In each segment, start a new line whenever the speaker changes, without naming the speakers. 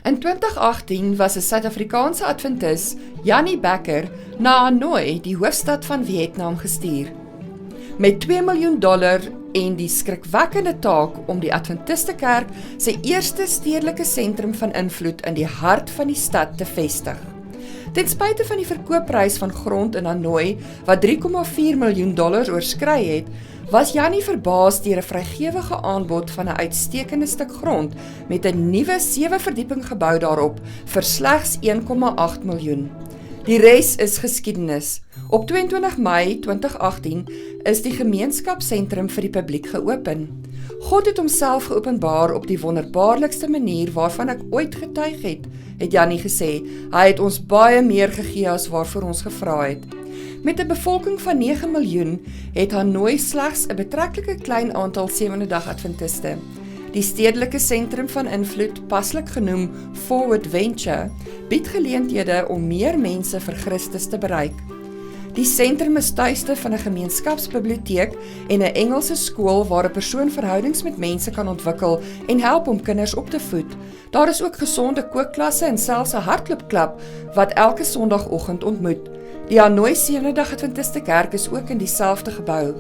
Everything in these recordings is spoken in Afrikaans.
In 2018 was 'n Suid-Afrikaanse Adventis, Jannie Becker, na Hanoi, die hoofstad van Vietnam, gestuur. Met $2 miljoen en die skrikwekkende taak om die Adventistekerk sy eerste stedelike sentrum van invloed in die hart van die stad te vestig. Ten spyte van die verkoopprys van grond in Hanoi, wat $3,4 miljoen oorskry het, was Jannie verbaas deur 'n vrygewige aanbod van 'n uitstekende stuk grond met 'n nuwe 7-verdieping gebou daarop vir slegs $1,8 miljoen. Die res is geskiedenis. Op 22 Mei 2018 is die gemeenskapsentrum vir die publiek geopen. God het homself geopenbaar op die wonderbaarlikste manier waarvan ek ooit getuig het Jannie gesê. Hy het ons baie meer gegee as waarvoor ons gevra het. Met 'n bevolking van 9 miljoen het Hanoi slegs 'n betreklike klein aantal Sewende-dag Adventiste. Die stedelike sentrum van invloed, paslik genoem Forward Venture, bied geleenthede om meer mense vir Christus te bereik. Die sentrum is tuiste van 'n gemeenskapsbiblioteek en 'n Engelse skool waar 'n persoon verhoudings met mense kan ontwikkel en help om kinders op te voed. Daar is ook gesonde kookklasse en selfs 'n hardloopklub wat elke Sondagoggend ontmoet. Die Hanoi Sewende-dag Adventiste Kerk is ook in dieselfde gebou.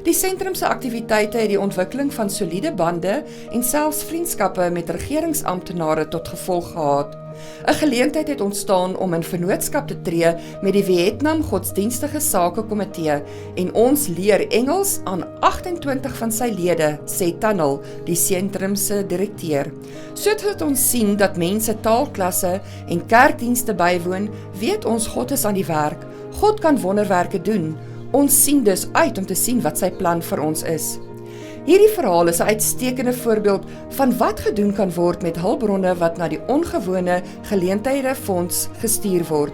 Die sentrum se aktiwiteite het die ontwikkeling van soliede bande en selfs vriendskappe met regeringsamptenare tot gevolg gehad. 'n Geleentheid het ontstaan om in vennootskap te tree met die Vietnam Godsdienstige Sake Komitee en ons leer Engels aan 28 van sy lede, sê Tunnel, die sentrum se direkteur. Sodat ons sien dat mense taalklasse en kerkdienste bywoon, weet ons God is aan die werk. God kan wonderwerke doen. Ons sien dus uit om te sien wat sy plan vir ons is. Hierdie verhaal is 'n uitstekende voorbeeld van wat gedoen kan word met hulpbronne wat na die ongewone geleenthede fonds gestuur word.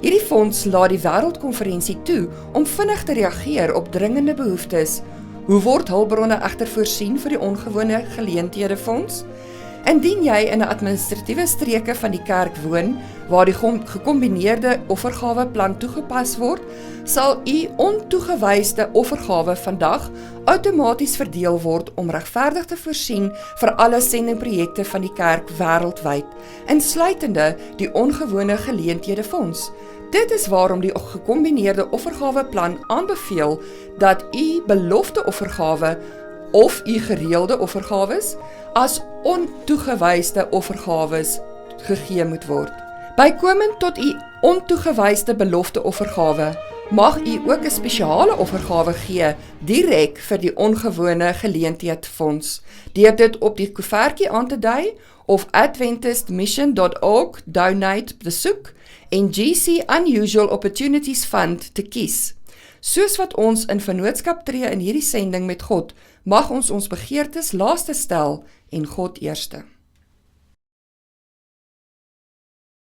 Hierdie fonds laat die wêreldkonferensie toe om vinnig te reageer op dringende behoeftes. Hoe word hulpbronne egter voorsien vir die ongewone geleenthede fonds? Indien jy in 'n administratiewe streke van die kerk woon, waar die gekombineerde offergaweplan toegepas word, sal u ontoegewyste offergawe vandag outomaties verdeel word om regverdig te voorsien vir alle sendingprojekte van die kerk wêreldwyd, insluitende die ongewone geleenthede fonds. Dit is waarom die gekombineerde offergaweplan aanbeveel dat u belofte offergawe of u gereelde offergawes as ontoegewyste offergawes gegee moet word. Bykomend tot u ontoegewyste belofte offergawe, mag u ook 'n spesiale offergawe gee direk vir die ongewone geleentheidsfonds, deur dit op die koevertjie aan te dui of adventistmission.org donate besoek en GC Unusual Opportunities Fund te kies. Soos wat ons in vennootskap tree in hierdie sending met God, mag ons begeertes laaste stel en God eerste.